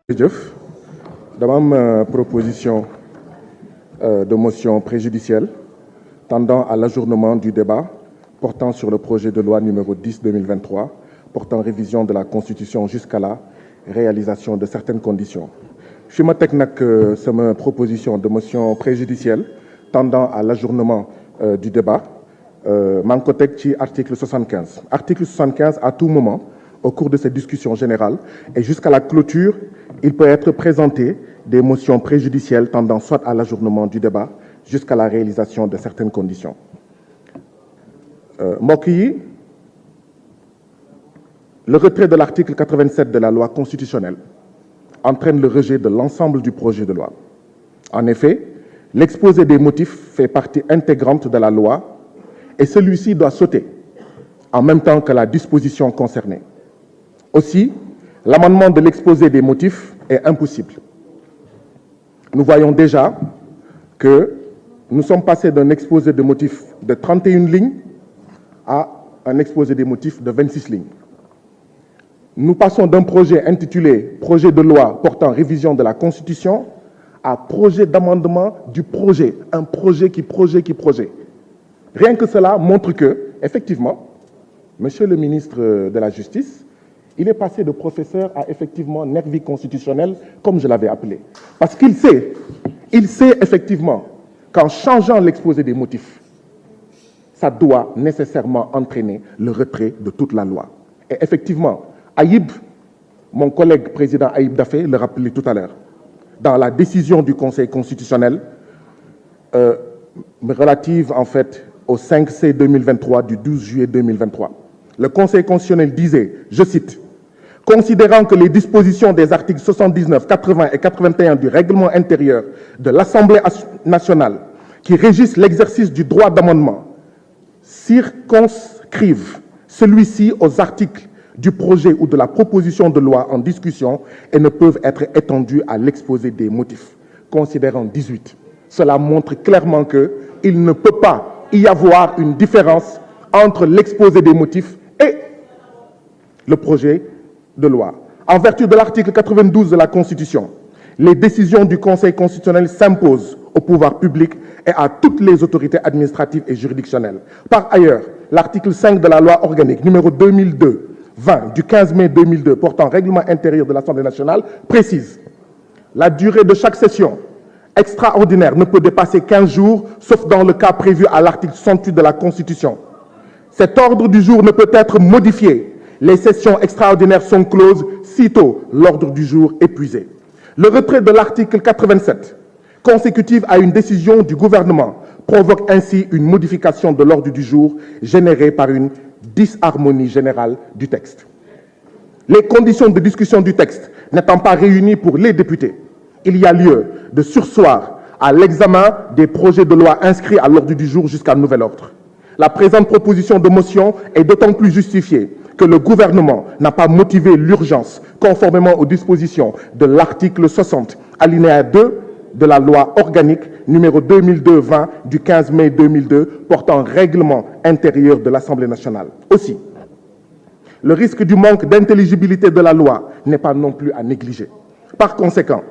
jërëjëf dama am proposition de motion préjudicielle tendant à l'ajournement du débat portant sur le projet de loi numéro 10/2023 portant révision de la Constitution jusqu'à la réalisation de certaines conditions. fi ma teg nag sama proposition de motion préjudicielle tendant à l'ajournement du débat maa ngi ko teg ci article 75. Article 75, à tout moment au cours de cette discussion générale et jusqu'à la clôture, il peut être présenté des motions préjudicielles tendant soit à l'ajournement du débat jusqu'à la réalisation de certaines conditions. Mbokk yi, le retrait de l'article 87 de la loi constitutionnelle entraîne le rejet de l'ensemble du projet de loi. En effet, l'exposé des motifs fait partie intégrante de la loi et celui-ci doit sauter en même temps que la disposition concernée. Aussi, l'amendement de l'exposé des motifs est impossible. Nous voyons déjà que nous sommes passés d'un exposé de motifs de 31 lignes à un exposé des motifs de 26 lignes. Nous passons d'un projet intitulé « Projet de loi portant révision de la Constitution » à « Projet d'amendement du projet », un projet qui projet. Rien que cela montre que, effectivement, Monsieur le ministre de la Justice, il est passé de professeur à effectivement nervi constitutionnel, comme je l'avais appelé. Parce qu'il sait effectivement qu'en changeant l'exposé des motifs, ça doit nécessairement entraîner le retrait de toute la loi. Et effectivement, Aïb, mon collègue président Aïb Dafé, le rappelait tout à l'heure, dans la décision du Conseil constitutionnel relative en fait au 5C 2023 du 12 juillet 2023, le Conseil constitutionnel disait, je cite, « Considérant que les dispositions des articles 79, 80 et 81 du règlement intérieur de l'Assemblée nationale qui régissent l'exercice du droit d'amendement circonscrivent celui-ci aux articles du projet ou de la proposition de loi en discussion et ne peuvent être étendus à l'exposé des motifs. » Considérant 18. Cela montre clairement qu'il ne peut pas y avoir une différence entre l'exposé des motifs et le projet de loi. En vertu de l'article 92 de la Constitution, les décisions du Conseil constitutionnel s'imposent au pouvoir public et à toutes les autorités administratives et juridictionnelles. Par ailleurs, l'article 5 de la loi organique numéro 2002-20 du 15 mai 2002 portant règlement intérieur de l'Assemblée nationale précise la durée de chaque session extraordinaire ne peut dépasser 15 jours, sauf dans le cas prévu à l'article 68 de la Constitution. Cet ordre du jour ne peut être modifié. Les sessions extraordinaires sont closes sitôt l'ordre du jour épuisé. Le retrait de l'article 87, consécutif à une décision du gouvernement, provoque ainsi une modification de l'ordre du jour générée par une disharmonie générale du texte. Les conditions de discussion du texte n'étant pas réunies pour les députés, il y a lieu de surseoir à l'examen des projets de loi inscrits à l'ordre du jour jusqu'à nouvel ordre. La présente proposition de motion est d'autant plus justifiée que le gouvernement n'a pas motivé l'urgence conformément aux dispositions de l'article 60, alinéa 2 de la loi organique numéro 2002-20 du 15 mai 2002 portant règlement intérieur de l'Assemblée nationale. Aussi, le risque du manque d'intelligibilité de la loi n'est pas non plus à négliger. Par conséquent,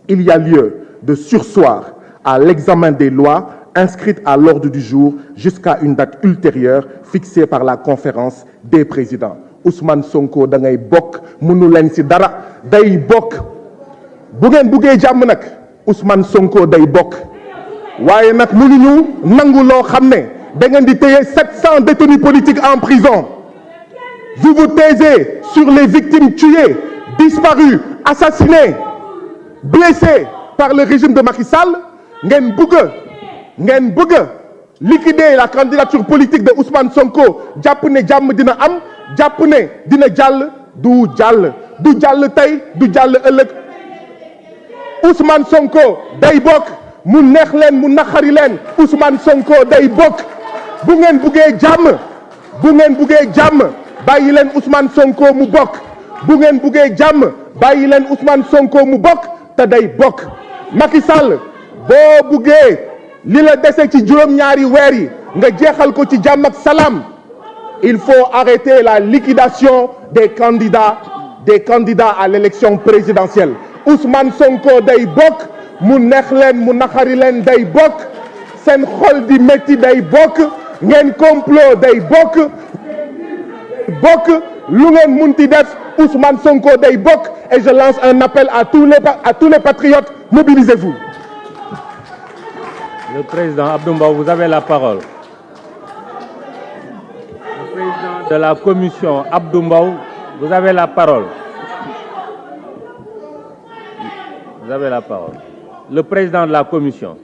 il y a lieu de surseoir à l'examen des lois inscrites à l'ordre du jour jusqu'à une date ultérieure fixée par la conférence des présidents. Ousmane Sonko da ngay bokk mënu leen ci dara day bokk bu ngeen buggee jàmm nag Ousmane Sonko day bokk waaye nag mënuñu nangu loo xam ne da ngeen di téye 700 détenus politiques en prison. Vous vous taisez sur les victimes tuées, disparues, assassinées, blessées par le régime de Macky Sall. ngeen bëgg liquider la candidature politique de Ousmane Sonko jàpp ne jàmm dina am jàpp ne dina jàll du jàll tey du jàll ëllëg Ousmane Sonko day bokk mu neex leen mu naqari leen Ousmane Sonko day bokk bu ngeen buggee jàmm bàyyi leen Ousmane Sonko mu bokk bu ngeen buggee jàmm bàyyi leen Ousmane Sonko mu bokk te day bokk Macky Sall boo buggee li la dese ci juróom-ñaari weer yi nga jeexal ko ci jàmm ak salaam il faut arrêter la liquidation des candidats à l'élection présidentielle. Ousmane Sonko day bokk mu neex leen mu naxari leen day bokk seen xol di métti day bokk ngeen complot day bokk lu ngeen munti def Ousmane Sonko day bokk et je lance un appel à tous les patriotes, mobilisez-vous. Le président Abdou Mbow, vous avez la parole. Le président de la commission Abdou Mbow, vous avez la parole. Vous avez la parole. Le président de la commission.